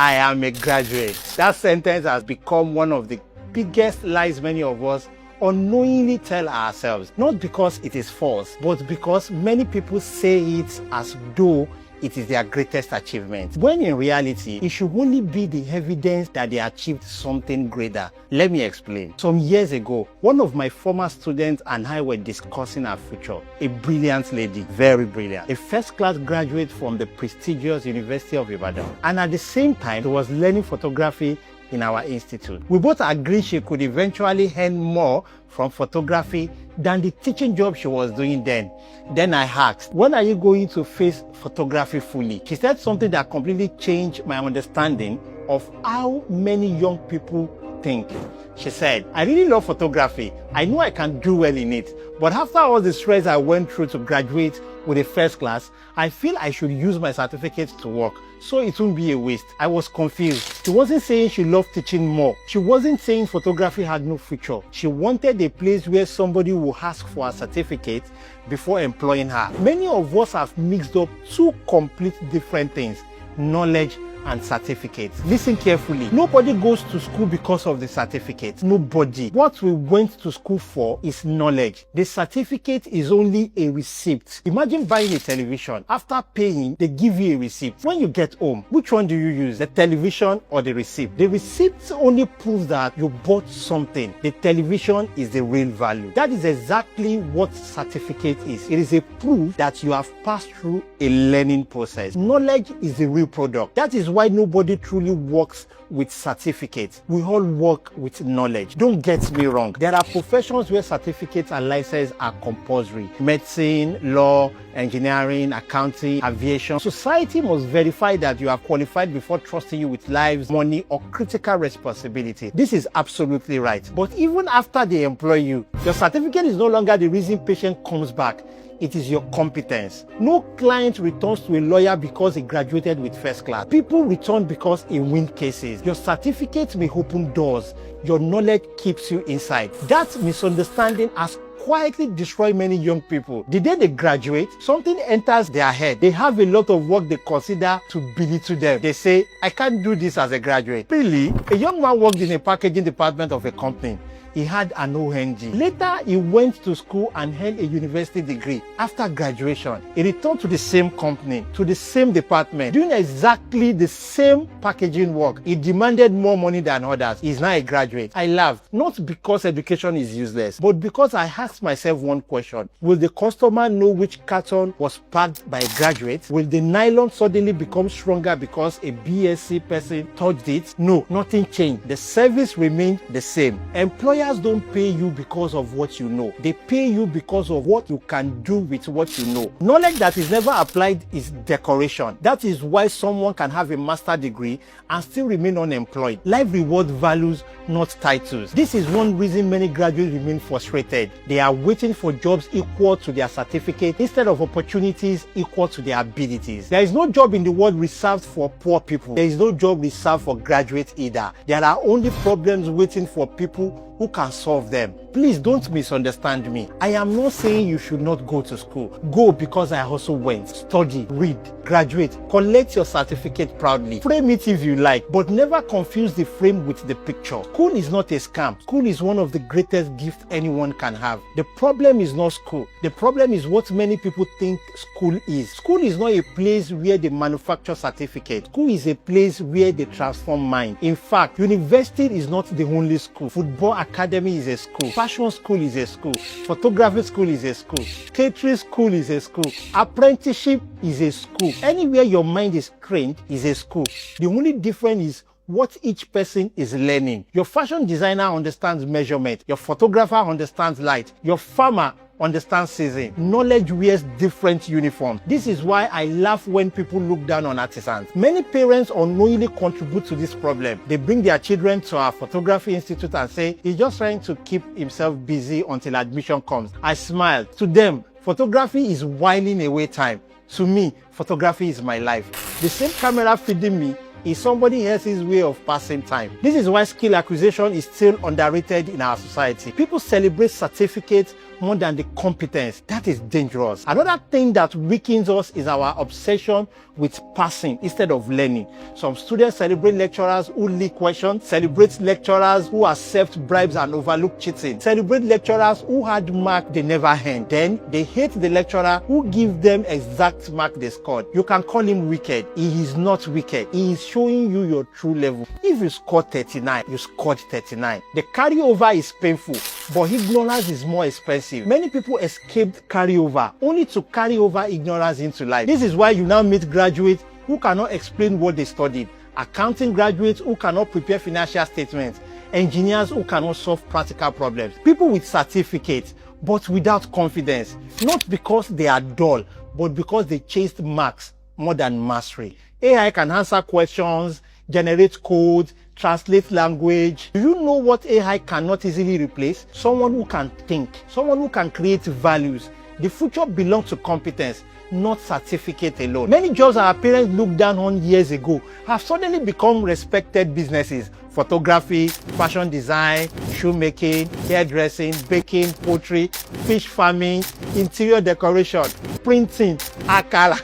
I am a graduate. That sentence has become one of the biggest lies many of us unknowingly tell ourselves. Not because it is false, but because many people say it as though it is their greatest achievement, when in reality, it should only be the evidence that they achieved something greater. Let me explain. Some years ago, one of my former students and I were discussing our future. A brilliant lady, very brilliant, a first-class graduate from the prestigious University of Ibadan. And at the same time, she was learning photography in our institute. We both agreed she could eventually earn more from photography than the teaching job she was doing then. Then I asked, when are you going to face photography fully? She said something that completely changed my understanding of how many young people think. She said, I really love photography. I know I can do well in it. But after all the stress I went through to graduate with a first class, I feel I should use my certificate to work, so it won't be a waste. I was confused. She wasn't saying she loved teaching more. She wasn't saying photography had no future. She wanted a place where somebody would ask for a certificate before employing her. Many of us have mixed up two complete different things: knowledge and certificates. Listen carefully. Nobody goes to school because of the certificate. Nobody. What we went to school for is knowledge. The certificate is only a receipt. Imagine buying a television. After paying, they give you a receipt. When you get home, which one do you use? The television or the receipt? The receipt only proves that you bought something. The television is the real value. That is exactly what certificate is. It is a proof that you have passed through a learning process. Knowledge is the real product. That is why nobody truly works with certificates. We all work with knowledge. Don't get me wrong. There are professions where certificates and licenses are compulsory. Medicine, law, engineering, accounting, aviation. Society must verify that you are qualified before trusting you with lives, money, or critical responsibility. This is absolutely right. But even after they employ you, your certificate is no longer the reason patient comes back. It is your competence. No client returns to a lawyer because he graduated with first class. People return because he wins cases. Your certificate may open doors. Your knowledge keeps you inside. That misunderstanding has quietly destroyed many young people. The day they graduate, something enters their head. They have a lot of work they consider to belittle them. They say, I can't do this as a graduate. Really? A young man worked in a packaging department of a company. He had an ONG. Later, he went to school and earned a university degree. After graduation, he returned to the same company, to the same department, doing exactly the same packaging work. He demanded more money than others. He's now a graduate. I laughed, not because education is useless, but because I asked myself one question. Will the customer know which carton was packed by a graduate? Will the nylon suddenly become stronger because a BSc person touched it? No, nothing changed. The service remained the same. Employers don't pay you because of what you know. They pay you because of what you can do with what you know. Knowledge that is never applied is decoration. That is why someone can have a master's degree and still remain unemployed. Life rewards values, not titles. This is one reason many graduates remain frustrated. They are waiting for jobs equal to their certificate instead of opportunities equal to their abilities. There is no job in the world reserved for poor people. There is no job reserved for graduates either. There are only problems waiting for people who can solve them. Please don't misunderstand me. I am not saying you should not go to school. Go because I also went. Study, read, graduate, collect your certificate proudly. Frame it if you like, but never confuse the frame with the picture. School is not a scam. School is one of the greatest gifts anyone can have. The problem is not school. The problem is what many people think school is. School is not a place where they manufacture certificates. School is a place where they transform mind. In fact, university is not the only school. Football academy is a school. Fashion school is a school. Photography school is a school. Catering school is a school. Apprenticeship is a school. Anywhere your mind is trained is a school. The only difference is what each person is learning. Your fashion designer understands measurement. Your photographer understands light. Your farmer understands season. Knowledge wears different uniforms. This is why I laugh when people look down on artisans. Many parents unknowingly contribute to this problem. They bring their children to our photography institute and say, he's just trying to keep himself busy until admission comes. I smile. To them, photography is whiling away time. To me, photography is my life. The same camera feeding me is somebody else's way of passing time. This is why skill acquisition is still underrated in our society. People celebrate certificates more than the competence. That is dangerous. Another thing that weakens us is our obsession with passing instead of learning. Some students celebrate lecturers who leak questions, celebrate lecturers who accept bribes and overlook cheating, celebrate lecturers who had mark they never earned. Then they hate the lecturer who give them exact mark they scored. You can call him wicked. He is not wicked. He is showing you your true level. If you scored 39, you scored 39. The carryover is painful, but ignorance is more expensive. Many people escaped carryover only to carry over ignorance into life. This is why you now meet graduates who cannot explain what they studied, accounting graduates who cannot prepare financial statements, engineers who cannot solve practical problems, people with certificates but without confidence, not because they are dull, but because they chased marks more than mastery. AI can answer questions, generate code, translate language. Do you know what AI cannot easily replace? Someone who can think, someone who can create values. The future belongs to competence, not certificate alone. Many jobs our parents looked down on years ago have suddenly become respected businesses. Photography, fashion design, shoemaking, hairdressing, baking, poultry, fish farming, interior decoration, printing, akara,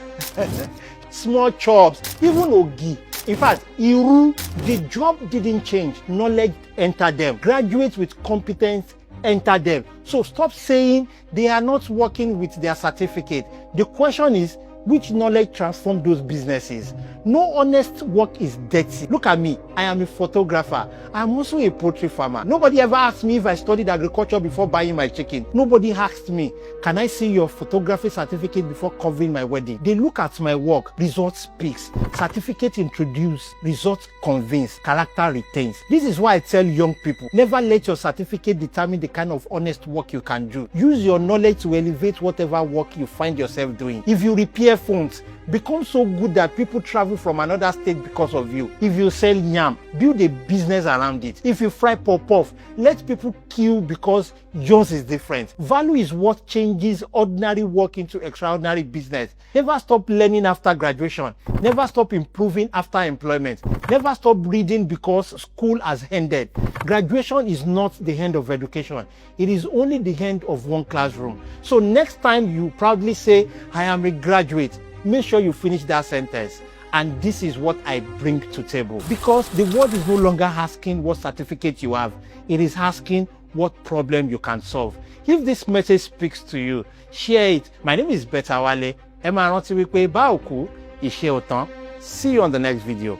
small chops, even ogi. In fact, Iru, the job didn't change. Knowledge entered them. Graduates with competence enter them. So stop saying they are not working with their certificate. The question is, which knowledge transformed those businesses? No honest work is dirty. Look at me. I am a photographer. I'm also a poultry farmer. Nobody ever asked me if I studied agriculture before buying my chicken. Nobody asked me, can I see your photography certificate before covering my wedding? They look at my work. Result speaks. Certificate introduce. Result convince. Character retains. This is why I tell young people, never let your certificate determine the kind of honest work you can do. Use your knowledge to elevate whatever work you find yourself doing. If you repair phones, become so good that people travel from another state because of you. If you sell yam, build a business around it. If you fry pop-off, let people queue because yours is different. Value is what changes ordinary work into extraordinary business. Never stop learning after graduation. Never stop improving after employment. Never stop reading because school has ended. Graduation is not the end of education. It is only the end of one classroom. So next time you proudly say, I am a graduate, make sure you finish that sentence. And this is what I bring to table. Because the world is no longer asking what certificate you have. It is asking what problem you can solve. If this message speaks to you, share it. My name is Beta Wale. Ẹ máa rántí wípé bá òkú, iṣẹ́ ò tán. See you on the next video.